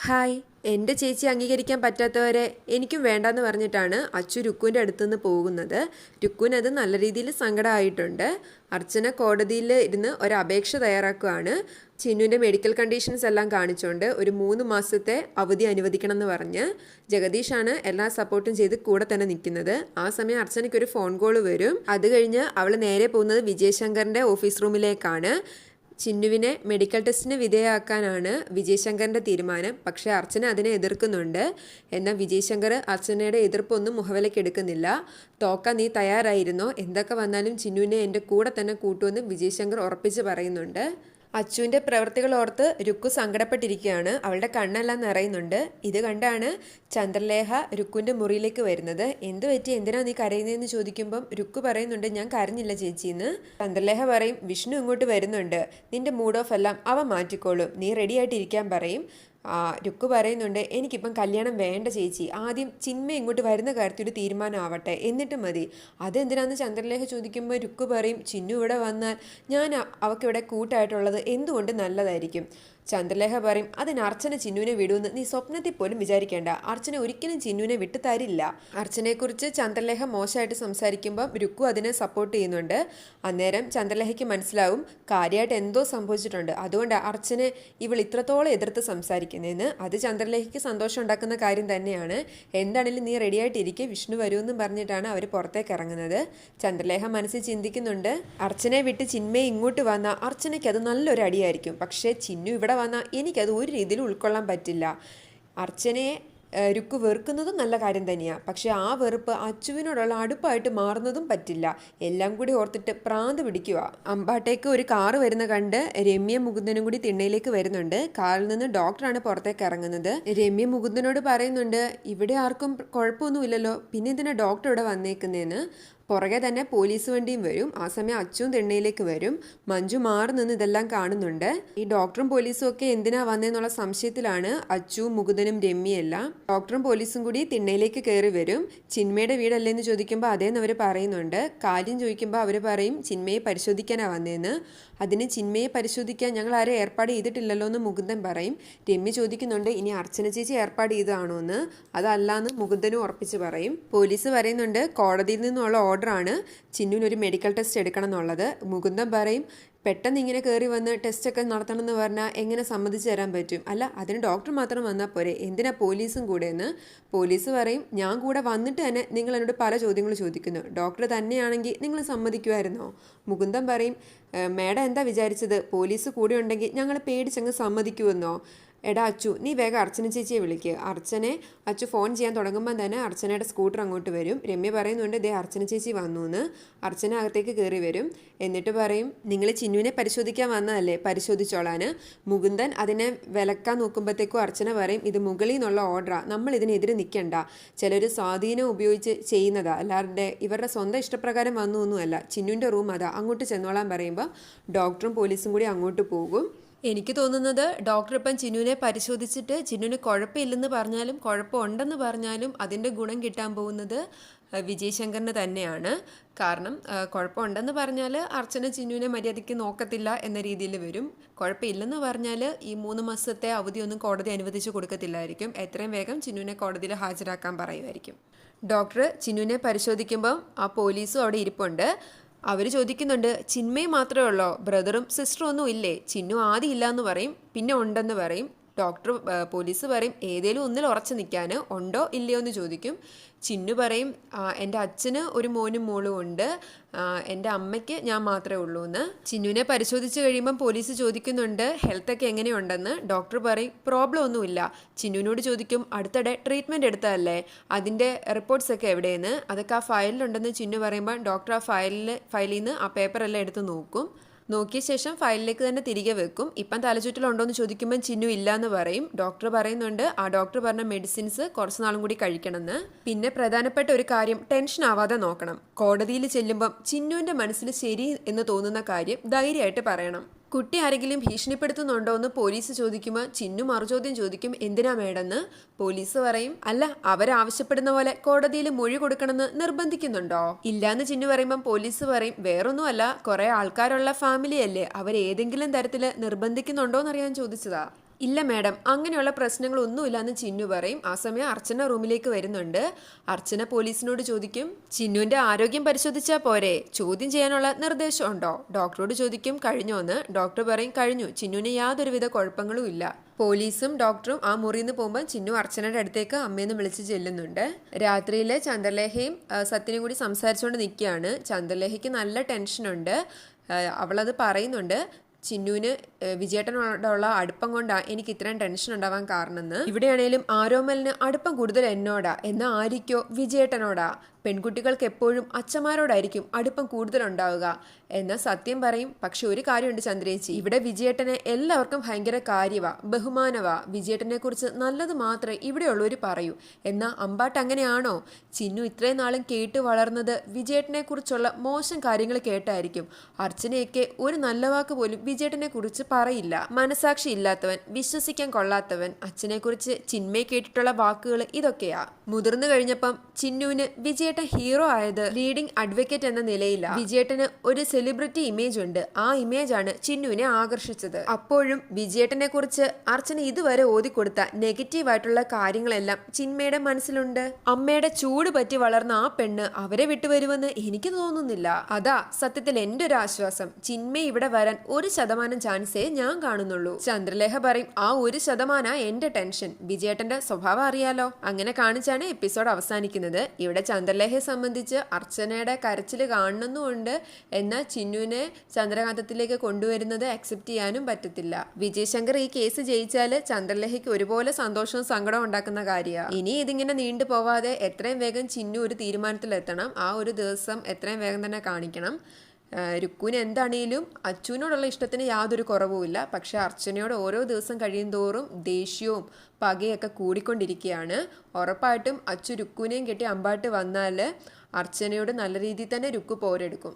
Hi, എൻ്റെ ചേച്ചി അംഗീകരിക്കാൻ പറ്റാത്തവരെ എനിക്കും വേണ്ടാന്ന് പറഞ്ഞിട്ടാണ് അച്ചു രുക്കുവിൻ്റെ അടുത്തുനിന്ന് പോകുന്നത്. രുക്കുവിന് അത് നല്ല രീതിയിൽ സങ്കടമായിട്ടുണ്ട്. അർച്ചന കോടതിയിൽ ഇരുന്ന് ഒരു അപേക്ഷ തയ്യാറാക്കുകയാണ്. ചിന്നുവിൻ്റെ മെഡിക്കൽ കണ്ടീഷൻസ് എല്ലാം കാണിച്ചുകൊണ്ട് ഒരു 3 മാസത്തെ അവധി അനുവദിക്കണം എന്ന് പറഞ്ഞ് ജഗദീഷാണ് എല്ലാ സപ്പോർട്ടും ചെയ്ത് കൂടെ തന്നെ നിൽക്കുന്നത്. ആ സമയം അർച്ചനയ്ക്ക് ഒരു ഫോൺ കോൾ വരും. അത് കഴിഞ്ഞ് അവൾ നേരെ പോകുന്നത് വിജയശങ്കറിൻ്റെ ഓഫീസ് റൂമിലേക്കാണ്. ചിന്നുവിനെ മെഡിക്കൽ ടെസ്റ്റിന് വിധേയമാക്കാനാണ് വിജയശങ്കറിൻ്റെ തീരുമാനം. പക്ഷേ അർച്ചന അതിനെ എതിർക്കുന്നുണ്ട്. എന്നാൽ വിജയശങ്കർ അർച്ചനയുടെ എതിർപ്പൊന്നും മുഖവിലയ്ക്ക് എടുക്കുന്നില്ല. തോക്കാൻ നീ തയ്യാറായിരുന്നോ? എന്തൊക്കെ വന്നാലും ചിന്നുവിനെ എൻ്റെ കൂടെ തന്നെ കൂട്ടുമെന്ന് വിജയശങ്കർ ഉറപ്പിച്ച് പറയുന്നുണ്ട്. അച്ചുവിൻ്റെ പ്രവൃത്തികൾ ഓർത്ത് രുക്കു സങ്കടപ്പെട്ടിരിക്കുകയാണ്. അവളുടെ കണ്ണെല്ലാം നിറയുന്നുണ്ട്. ഇത് കണ്ടാണ് ചന്ദ്രലേഖ രുക്കുവിൻ്റെ മുറിയിലേക്ക് വരുന്നത്. എന്ത് പറ്റി, എന്തിനാ നീ കരയുന്നതെന്ന് ചോദിക്കുമ്പം രുക്കു പറയുന്നുണ്ട്, ഞാൻ കരഞ്ഞില്ല ചേച്ചിന്ന്. ചന്ദ്രലേഖ പറയും, വിഷ്ണു ഇങ്ങോട്ട് വരുന്നുണ്ട്, നിന്റെ മൂഡ് ഓഫ് എല്ലാം അവൻ മാറ്റിക്കോളും, നീ റെഡി ആയിട്ടിരിക്കാൻ പറയും. രുക്കു പറയുന്നുണ്ട്, എനിക്കിപ്പം കല്യാണം വേണ്ട ചേച്ചി, ആദ്യം ചിന്മ ഇങ്ങോട്ട് വരുന്ന കാര്യത്തിൽ ഒരു തീരുമാനമാവട്ടെ, എന്നിട്ട് മതി. അതെന്തിനാന്ന് ചന്ദ്രലേഖ ചോദിക്കുമ്പോൾ രുക്കു പറയും, ചിന്നു ഇവിടെ വന്നാൽ ഞാൻ അവൾക്കിവിടെ കൂട്ടായിട്ടുള്ളത് എന്തുകൊണ്ട് നല്ലതായിരിക്കും. ചന്ദ്രലേഖ പറയും, അതിന് അർച്ചന ചിന്നുവിനെ വിടുമെന്ന് നീ സ്വപ്നത്തിൽ പോലും വിചാരിക്കേണ്ട, അർച്ചന ഒരിക്കലും ചിന്നുവിനെ വിട്ടു തരില്ല. അർച്ചനയെക്കുറിച്ച് ചന്ദ്രലേഖ മോശമായിട്ട് സംസാരിക്കുമ്പം രുക്കു അതിനെ സപ്പോർട്ട് ചെയ്യുന്നുണ്ട്. അന്നേരം ചന്ദ്രലേഖയ്ക്ക് മനസ്സിലാവും കാര്യമായിട്ട് എന്തോ സംഭവിച്ചിട്ടുണ്ട്, അതുകൊണ്ട് അർച്ചനെ ഇവൾ ഇത്രത്തോളം എതിർത്ത് സംസാരിക്കുന്നതെന്ന്. അത് ചന്ദ്രലേഖയ്ക്ക് സന്തോഷം ഉണ്ടാക്കുന്ന കാര്യം തന്നെയാണ്. എന്താണെങ്കിലും നീ റെഡിയായിട്ടിരിക്കെ, വിഷ്ണു വരുമെന്നും പറഞ്ഞിട്ടാണ് അവർ പുറത്തേക്ക് ഇറങ്ങുന്നത്. ചന്ദ്രലേഖ മനസ്സിൽ ചിന്തിക്കുന്നുണ്ട്, അർച്ചനെ വിട്ട് ചിന്മയെ ഇങ്ങോട്ട് വന്നാൽ അർച്ചനയ്ക്ക് അത് നല്ലൊരു അടിയായിരിക്കും. പക്ഷേ ചിന്നു ഇവിടെ വന്നാൽ എനിക്കത് ഒരു രീതിയിൽ ഉൾക്കൊള്ളാൻ പറ്റില്ല. അർച്ചനയെ രുക്കു വെറുക്കുന്നതും നല്ല കാര്യം തന്നെയാണ്, പക്ഷെ ആ വെറുപ്പ് അച്ചുവിനോടുള്ള അടുപ്പായിട്ട് മാറുന്നതും പറ്റില്ല. എല്ലാം കൂടി ഓർത്തിട്ട് പ്രാന്ത് പിടിക്കുക. അമ്പാട്ടേക്ക് ഒരു കാറ് വരുന്ന കണ്ട് രമ്യ മുകുന്ദനും കൂടി തിണ്ണയിലേക്ക് വരുന്നുണ്ട്. കാറിൽ നിന്ന് ഡോക്ടറാണ് പുറത്തേക്ക് ഇറങ്ങുന്നത്. രമ്യ മുകുന്ദനോട് പറയുന്നുണ്ട്, ഇവിടെ ആർക്കും കുഴപ്പമൊന്നുമില്ലല്ലോ, പിന്നെ എന്തിനാ ഡോക്ടർ ഇവിടെ വന്നേക്കുന്നതെന്ന്. പുറകെ തന്നെ പോലീസ് വണ്ടിയും വരും. ആ സമയം അച്ചുവും തിണ്ണയിലേക്ക് വരും. മഞ്ജു മാറി നിന്ന് ഇതെല്ലാം കാണുന്നുണ്ട്. ഈ ഡോക്ടറും പോലീസും ഒക്കെ എന്തിനാ വന്നേന്നുള്ള സംശയത്തിലാണ് അച്ചുവും മുകുന്ദനും രമ്യയെല്ലാം. ഡോക്ടറും പോലീസും കൂടി തിണ്ണയിലേക്ക് കയറി വരും. ചിന്മയുടെ വീടല്ലേന്ന് ചോദിക്കുമ്പോൾ അതേന്ന് അവർ പറയുന്നുണ്ട്. കാര്യം ചോദിക്കുമ്പോൾ അവർ പറയും ചിന്മയെ പരിശോധിക്കാനാണ് വന്നതെന്ന്. അതിന് ചിന്മയെ പരിശോധിക്കാൻ ഞങ്ങൾ ആരും ഏർപ്പാട് ചെയ്തിട്ടില്ലല്ലോ എന്ന് മുകുന്ദൻ പറയും. രമ്യ ചോദിക്കുന്നുണ്ട്, ഇനി അർച്ചന ചേച്ചി ഏർപ്പാട് ചെയ്തതാണോ എന്ന്. അതല്ലാന്ന് മുകുന്ദനും ഉറപ്പിച്ച് പറയും. പോലീസ് പറയുന്നുണ്ട്, കോടതിയിൽ നിന്നുള്ള ഓർഡറാണ് ചിന്നുവിനൊരു മെഡിക്കൽ ടെസ്റ്റ് എടുക്കണം എന്നുള്ളത്. മുകുന്ദൻ പറയും, പെട്ടെന്ന് ഇങ്ങനെ കയറി വന്ന് ടെസ്റ്റൊക്കെ നടത്തണം എന്ന് പറഞ്ഞാൽ എങ്ങനെ സമ്മതിച്ചു തരാൻ പറ്റും? അല്ല, അതിന് ഡോക്ടർ മാത്രം വന്നാൽ പോരെ, എന്തിനാ പോലീസും കൂടെ എന്ന്. പോലീസ് പറയും, ഞാൻ കൂടെ വന്നിട്ട് തന്നെ നിങ്ങൾ എന്നോട് പല ചോദ്യങ്ങൾ ചോദിക്കുന്നു, ഡോക്ടർ തന്നെയാണെങ്കിൽ നിങ്ങൾ സമ്മതിക്കുമായിരുന്നോ? മുകുന്ദൻ പറയും, മേഡം എന്താ വിചാരിച്ചത്, പോലീസ് കൂടെ ഉണ്ടെങ്കിൽ ഞങ്ങൾ പേടിച്ചങ്ങ് സമ്മതിക്കുമെന്നോ? എടാ അച്ചു, നീ വേഗം അർച്ചന ചേച്ചിയെ വിളിക്കുക. അർച്ചനെ അച്ചു ഫോൺ ചെയ്യാൻ തുടങ്ങുമ്പോൾ തന്നെ അർച്ചനയുടെ സ്കൂട്ടർ അങ്ങോട്ട് വരും. രമ്യ പറയുന്നുണ്ട്, ദേ അർച്ചന ചേച്ചി വന്നു എന്ന്. അർച്ചന അകത്തേക്ക് കയറി വരും. എന്നിട്ട് പറയും, നിങ്ങൾ ചിന്നുവിനെ പരിശോധിക്കാൻ വന്നതല്ലേ, പരിശോധിച്ചോളാൻ. മുകുന്ദൻ അതിനെ വിലക്കാൻ നോക്കുമ്പോഴത്തേക്കും അർച്ചന പറയും, ഇത് മുകളിൽ നിന്നുള്ള ഓർഡറാണ്, നമ്മൾ ഇതിനെതിരെ നിൽക്കണ്ട. ചിലർ സ്വാധീനം ഉപയോഗിച്ച് ചെയ്യുന്നതാ, അല്ലാതെ ഇവരുടെ സ്വന്തം ഇഷ്ടപ്രകാരം വന്നു ഒന്നുമല്ല. ചിന്നുവിൻ്റെ റൂം അതാ, അങ്ങോട്ട് ചെന്നോളാൻ പറയുമ്പോൾ ഡോക്ടറും പോലീസും കൂടി അങ്ങോട്ട് പോകും. എനിക്ക് തോന്നുന്നത് ഡോക്ടർ ഇപ്പം ചിന്നുവിനെ പരിശോധിച്ചിട്ട് ചിന്നുവിന് കുഴപ്പമില്ലെന്ന് പറഞ്ഞാലും കുഴപ്പമുണ്ടെന്ന് പറഞ്ഞാലും അതിൻ്റെ ഗുണം കിട്ടാൻ പോകുന്നത് വിജയശങ്കറിന് തന്നെയാണ്. കാരണം കുഴപ്പമുണ്ടെന്ന് പറഞ്ഞാൽ അർച്ചന ചിന്നുവിനെ മര്യാദയ്ക്ക് നോക്കത്തില്ല എന്ന രീതിയിൽ വരും. കുഴപ്പമില്ലെന്ന് പറഞ്ഞാൽ ഈ 3 മാസത്തെ അവധിയൊന്നും കോടതി അനുവദിച്ച് കൊടുക്കത്തില്ലായിരിക്കും. എത്രയും വേഗം ചിന്നുവിനെ കോടതിയിൽ ഹാജരാക്കാൻ പറയുമായിരിക്കും. ഡോക്ടർ ചിന്നുവിനെ പരിശോധിക്കുമ്പം ആ പോലീസും അവിടെ ഇരിപ്പുണ്ട്. അവർ ചോദിക്കുന്നുണ്ട്, ചിന്മയെ മാത്രമേ ഉള്ളോ, ബ്രദറും സിസ്റ്ററും ഒന്നും ഇല്ലേ? ചിന്നു ആദ്യം ഇല്ല എന്ന് പറയും, പിന്നെ ഉണ്ടെന്ന് പറയും. പോലീസ് പറയും, ഏതേലും ഒന്നിൽ ഉറച്ചു നിൽക്കാൻ, ഉണ്ടോ ഇല്ലയോ എന്ന് ചോദിക്കും. ചിന്നു പറയും, എൻ്റെ അച്ഛന് ഒരു മോനും മോളും ഉണ്ട്, എൻ്റെ അമ്മയ്ക്ക് ഞാൻ മാത്രമേ ഉള്ളൂ എന്ന്. ചിന്നുവിനെ പരിശോധിച്ച് കഴിയുമ്പം പോലീസ് ചോദിക്കുന്നുണ്ട്, ഹെൽത്തൊക്കെ എങ്ങനെയുണ്ടെന്ന്. ഡോക്ടർ പറയും, പ്രോബ്ലം ഒന്നുമില്ല. ചിന്നുവിനോട് ചോദിക്കും, അടുത്തിടെ ട്രീറ്റ്മെൻറ്റ് എടുത്തതല്ലേ, അതിൻ്റെ റിപ്പോർട്ട്സ് ഒക്കെ എവിടെയെന്ന്. അതൊക്കെ ആ ഫയലിലുണ്ടെന്ന് ചിന്നു പറയുമ്പോൾ ഡോക്ടർ ആ ഫയലിൽ നിന്ന് ആ പേപ്പറെല്ലാം എടുത്ത് നോക്കും. നോക്കിയ ശേഷം ഫയലിലേക്ക് തന്നെ തിരികെ വെക്കും. ഇപ്പം തലചുറ്റലുണ്ടോ എന്ന് ചോദിക്കുമ്പോൾ ചിന്നു ഇല്ല എന്ന് പറയും. ഡോക്ടർ പറയുന്നുണ്ട്, ആ ഡോക്ടർ പറഞ്ഞ മെഡിസിൻസ് കുറച്ച് നാളും കൂടി കഴിക്കണമെന്ന്. പിന്നെ പ്രധാനപ്പെട്ട ഒരു കാര്യം, ടെൻഷൻ ആവാതെ നോക്കണം. കോടതിയിൽ ചെല്ലുമ്പം ചിന്നുവിൻ്റെ മനസ്സിൽ ശരി എന്ന് തോന്നുന്ന കാര്യം ധൈര്യമായിട്ട് പറയണം. കുട്ടി ആരെങ്കിലും ഭീഷണിപ്പെടുത്തുന്നുണ്ടോ എന്ന് പോലീസ് ചോദിക്കുമ്പോൾ ചിന്നു മറുചോദ്യം ചോദിക്കും, എന്തിനാ മേഡെന്ന്. പോലീസ് പറയും, അല്ല, അവരാവശ്യപ്പെടുന്ന പോലെ കോടതിയിൽ മൊഴി കൊടുക്കണമെന്ന് നിർബന്ധിക്കുന്നുണ്ടോ? ഇല്ലാന്ന് ചിന്നു പറയുമ്പം പോലീസ് പറയും, വേറൊന്നുമല്ല, കുറെ ആൾക്കാരുള്ള ഫാമിലി അല്ലേ, അവരേതെങ്കിലും തരത്തിൽ നിർബന്ധിക്കുന്നുണ്ടോ എന്നറിയാൻ ചോദിച്ചതാ. ഇല്ല മാഡം, അങ്ങനെയുള്ള പ്രശ്നങ്ങളൊന്നുമില്ല എന്ന് ചിന്നു പറയും. ആ സമയം അർച്ചന റൂമിലേക്ക് വരുന്നുണ്ട്. അർച്ചന പോലീസിനോട് ചോദിക്കും, ചിന്നുവിന്റെ ആരോഗ്യം പരിശോധിച്ചാൽ പോരെ, ചോദ്യം ചെയ്യാനുള്ള നിർദ്ദേശം ഉണ്ടോ? ഡോക്ടറോട് ചോദിക്കും കഴിഞ്ഞോന്ന്. ഡോക്ടർ പറയും കഴിഞ്ഞു, ചിന്നുവിന് യാതൊരുവിധ കുഴപ്പങ്ങളും ഇല്ല. പോലീസും ഡോക്ടറും ആ മുറിയിൽ നിന്ന് പോകുമ്പോൾ ചിന്നു അർച്ചനയുടെ അടുത്തേക്ക് അമ്മയെന്ന് വിളിച്ച് ചെല്ലുന്നുണ്ട്. രാത്രിയിൽ ചന്ദ്രലേഖയും സത്യനും കൂടി സംസാരിച്ചുകൊണ്ട് നിൽക്കുകയാണ്. ചന്ദ്രലേഖയ്ക്ക് നല്ല ടെൻഷനുണ്ട്. അവളത് പറയുന്നുണ്ട്, ചിന്നുവിന് വിജയേട്ടനോടുള്ള അടുപ്പം കൊണ്ടാണ് എനിക്ക് ഇത്രയും ടെൻഷൻ ഉണ്ടാവാൻ കാരണമെന്ന്. ഇവിടെയാണേലും ആരോമലിന് അടുപ്പം കൂടുതൽ എന്നോടാ, എന്നാൽ ആരിക്കോ വിജയേട്ടനോടാ. പെൺകുട്ടികൾക്ക് എപ്പോഴും അച്ഛന്മാരോടായിരിക്കും അടുപ്പം കൂടുതലുണ്ടാവുക എന്ന സത്യം പറയും. പക്ഷെ ഒരു കാര്യമുണ്ട് ചന്ദ്രേച്ചി, ഇവിടെ വിജയേട്ടനെ എല്ലാവർക്കും ഭയങ്കര കാര്യവാ, ബഹുമാനവാ. വിജയേട്ടനെ കുറിച്ച് നല്ലത് മാത്രമേ ഇവിടെയുള്ളവർ പറയൂ. എന്നാൽ അമ്പാട്ട് അങ്ങനെയാണോ? ചിന്നു ഇത്രയും നാളും കേട്ട് വളർന്നത് വിജയേട്ടനെ കുറിച്ചുള്ള മോശം കാര്യങ്ങൾ കേട്ടായിരിക്കും. അർച്ചനയൊക്കെ ഒരു നല്ല വാക്ക് പോലും വിജയേട്ടനെ കുറിച്ച് പറയില്ല. മനസാക്ഷി ഇല്ലാത്തവൻ, വിശ്വസിക്കാൻ കൊള്ളാത്തവൻ. അച്ഛനെ കുറിച്ച് ചിന്മയെ കേട്ടിട്ടുള്ള വാക്കുകൾ ഇതൊക്കെയാ. മുതിർന്നു കഴിഞ്ഞപ്പം ചിന്നുവിന് വിജയേട്ടൻ ഹീറോ ആയത് ലീഡിംഗ് അഡ്വക്കേറ്റ് എന്ന നിലയില. വിജയേട്ടന് ഒരു സെലിബ്രിറ്റി ഇമേജ് ഉണ്ട്. ആ ഇമേജാണ് ചിന്നുവിനെ ആകർഷിച്ചത്. അപ്പോഴും വിജയേട്ടനെ കുറിച്ച് അർച്ചന ഇതുവരെ ഓതിക്കൊടുത്ത നെഗറ്റീവായിട്ടുള്ള കാര്യങ്ങളെല്ലാം ചിന്മയുടെ മനസ്സിലുണ്ട്. അമ്മയുടെ ചൂട് പറ്റി വളർന്ന ആ പെണ്ണ് അവരെ വിട്ടുവരുമെന്ന് എനിക്ക് തോന്നുന്നില്ല. അതാ സത്യത്തിൽ എന്റെ ഒരു ആശ്വാസം. ചിന്മ ഇവിടെ വരാൻ 1% ചാൻസേ ഞാൻ കാണുന്നുള്ളൂ. ചന്ദ്രലേഖ പറയും, ആ 1% എന്റെ ടെൻഷൻ. വിജയേട്ടന്റെ സ്വഭാവം അറിയാലോ. അങ്ങനെ കാണിച്ചാണ് എപ്പിസോഡ് അവസാനിക്കുന്നത്. ഇവിടെ ചന്ദ്രലേഖയെ സംബന്ധിച്ച് അർച്ചനയുടെ കരച്ചിൽ കാണുന്നുമുണ്ട്. എന്നാൽ ചിന്നുവിനെ ചന്ദ്രകാന്തത്തിലേക്ക് കൊണ്ടുവരുന്നത് അക്സെപ്റ്റ് ചെയ്യാനും പറ്റത്തില്ല. വിജയ് ശങ്കർ ഈ കേസ് ജയിച്ചാൽ ചന്ദ്രലേഖയ്ക്ക് ഒരുപോലെ സന്തോഷവും സങ്കടവും ഉണ്ടാക്കുന്ന കാര്യമാണ്. ഇനി ഇതിങ്ങനെ നീണ്ടു പോവാതെ എത്രയും വേഗം ചിന്നു ഒരു തീരുമാനത്തിലെത്തണം. ആ ഒരു ദിവസം എത്രയും വേഗം തന്നെ കാണിക്കണം. രുക്കുവിന് എന്താണേലും അച്ചുവിനോടുള്ള ഇഷ്ടത്തിന് യാതൊരു കുറവുമില്ല. പക്ഷെ അർച്ചനയോട് ഓരോ ദിവസം കഴിയുന്തോറും ദേഷ്യവും പകയൊക്കെ കൂടിക്കൊണ്ടിരിക്കുകയാണ്. ഉറപ്പായിട്ടും അച്ചു രുക്കുവിനെയും കെട്ടി അമ്പാട്ട് വന്നാൽ അർച്ചനയോട് നല്ല രീതിയിൽ തന്നെ രുക്കു പോരെടുക്കും.